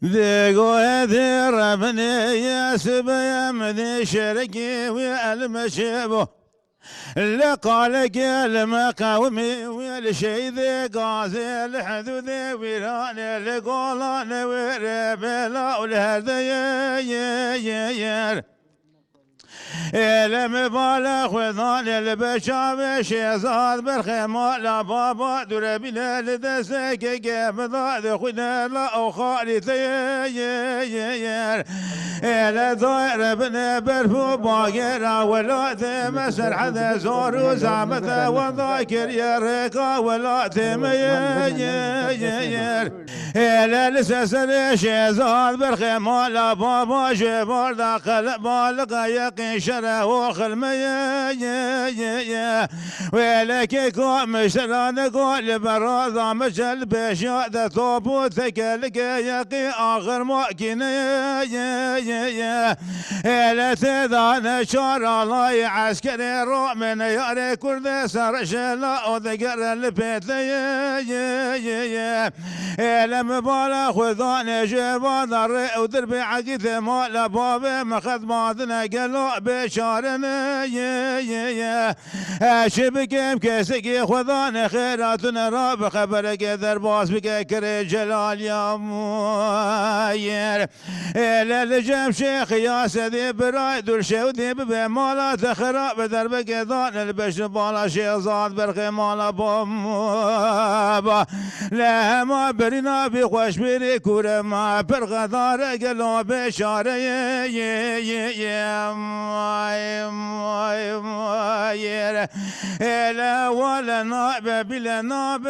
ذيقو يثير بني ياسب يمذي شرقي والمشيبه لقالك المقاومي والشي ذي قاسي الحدود ويران القولان وربلا والهدير المبالغ وظان البشام شيزاد بالخيمة لا بابا دربنا لدسك كيف ضاد خنا لا خالي ثير لا ضير بن برفو باقر ولا تمسر حدا زور وزعمته وذاكر يرقى ولا تمير لا لسسر شيزاد بالخيمة لا بابا جبار داخل بالغ يقين شره وخل ميا ولك كوم شران قول براضا مجل بشاد ثوب ثقلك يقي آخر ماكين لا تذان شار الله عسكري رومن ياري كرد سر شلا وذكر البيت لم بالغ وذان جبان ضر ودرب عقد مال باب مخذ ماذنا قلو بشارنا شبكم كسكي خذان خيراتنا راب خبرك ذرباس بك كري جلال يا ماير للجم شيخ يا سيدي برايد الشودي بمالات خراب دربك ذان البشر بالا شيزاد برخي مالا بوم لا ما برنا بخوش بري كور ما برغدار قلو بشاري يا ماير لا ولا ناب بلا ناب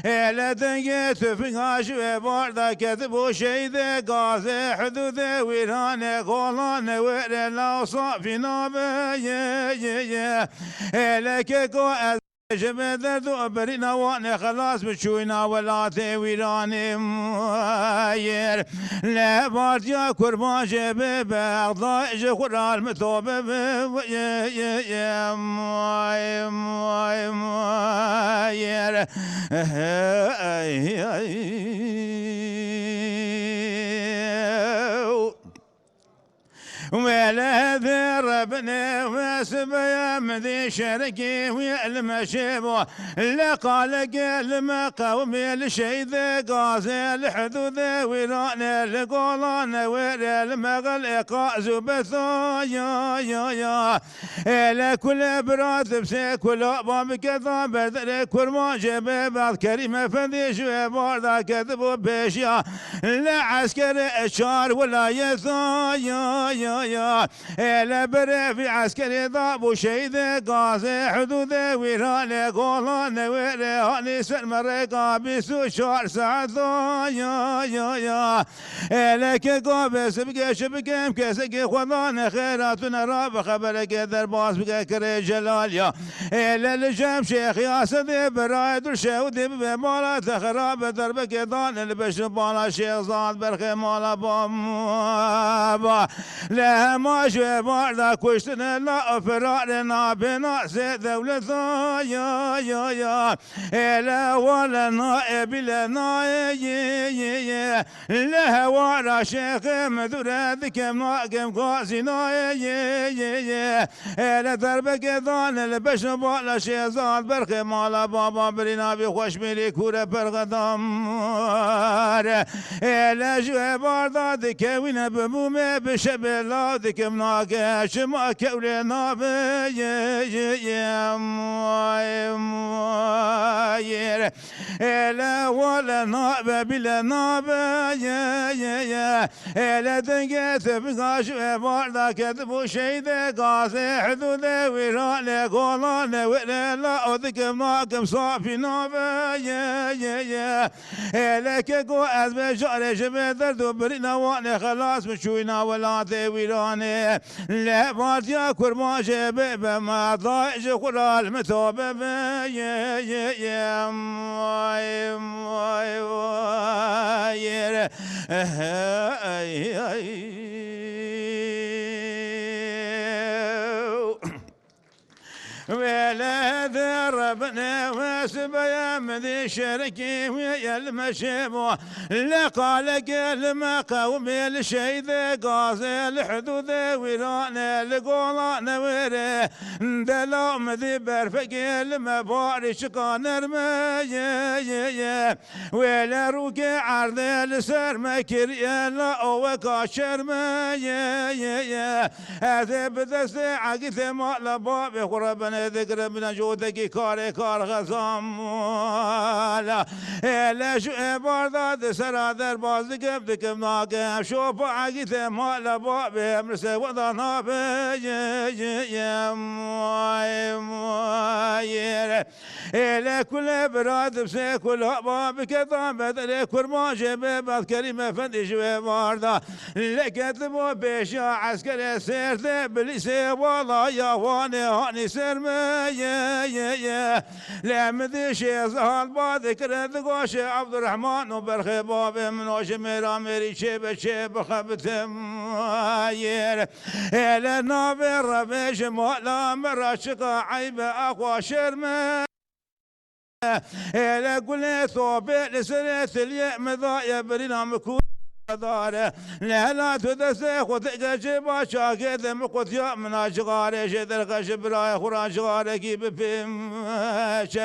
لا دقيت في عشوة بردا كذبوا شي ذا قاضي حدود ويران غولان ولا صافي ناب لك قوة جبدر ذو برينا وانا خلاص بشوينا ولا تيويراني ماير لا بارجا كربان جبه بغضاء جخور المثوب يا ماير ولا ذر بني واسب يمذي شرقي والمشيبه لقالك المقاومي الشي ذي قاسي الحدود ويران القولان وير المغلقاء زبثو يا لكل برات بسي كل باب كذا بدر كل ما جبه بعض كريمه فندي شوي باردا كذبوا بيشيا لا عسكر الشار ولا يثا يا لا بري في عسكري ضاب وشيد قاضي حدود ويران قولان ويران سلم الرقاب سوشار سعثو يا لك قابس بقى شبكة مكسك خضان خيراتنا راب خبرك درباس بقى كري جلال يا للجام شيخ يا سدي برايد الشودي بمالا تخراب دربك ضان البشر بالا شيخ زاد برخي مالا بام لا ما شوي باردا كشتنا لا فرارنا بنا سيد دولة يا لا ولا نائب لنا لا ورا شيخ مدور ذكم ناقم قاسنا لا دربك ضان البشر بالا شيزاد برخي مالا بابا برينا بخوش ملي كورة برغدام لا شوي باردا ذكوين بمومي بشبلا ذكم ناقش ما كولنا يا ماير لا ولا ناب بلا ناب يا لا دقيت بقاش باردا كذبوا شي ذا قاسي حدود ويران قولان ولا ذكم ناقم صافي ناب يا لك قوات بشار شبه درد برينا وانا خلاص مشوينا ولا ويران لا بارجا كرما شبه بما ضايج خلا المثوب يا ماير ولا ذربنا واسبيا مذي شركي ويا المشيبو لقال قلما قومي الشي ذا قازي الحدود ويران القولان ويري دلوم ذي برفق المبارش قانر ما ويلا روكي عرض السر مكر يلا او كاشر ما هذا بدست عقيت ما لباب قربنا ذكر من جودك كاري كار غزام لا شو برداد سر در باز قبلك ناقم شوف عقيت ما لباب مرسي وضعنا يا ماير إلى كل براد بسي كل باب كذا بدل كرما جيب بعد كريمة فندي شوي باردا لكتبوا بيشا عسكري سيرت بليسي والله يا واني هاني سرما يا لمدي شي زهال بعد كرد قوش عبد الرحمن وبرخي باب منوش ميرا ميري شيب خبت ماير إلى نابي ربيش مولا مراشقا عيب أقوى شرما إلى قلت صوبي لسنة اليوم ضايا برينا مكون داره لا تدسخ وتجيب شاكيد مقت يا من اشغار شدر قشبراي خرا شغار كي بفمش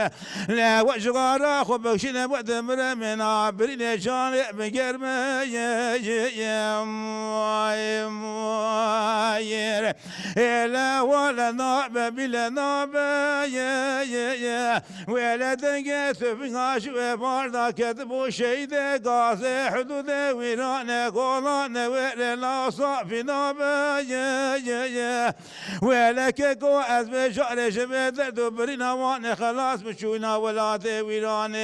لا وشغار خو بكشنا ودمر من عبرين شان بقرم يا ماير لا ولا ناب بلا ناب يا ولا دنقت في عاش وباردا كتبوا شيء غازي حدود ويران قولان ولا صافنا يا ولك قو از بشار شبد دبرنا وانا خلاص مشونا ولا ويران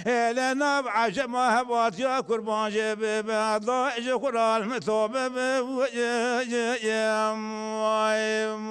لنا بعشم هبات يا قربان جب بعد اج قرال متوب يا ماير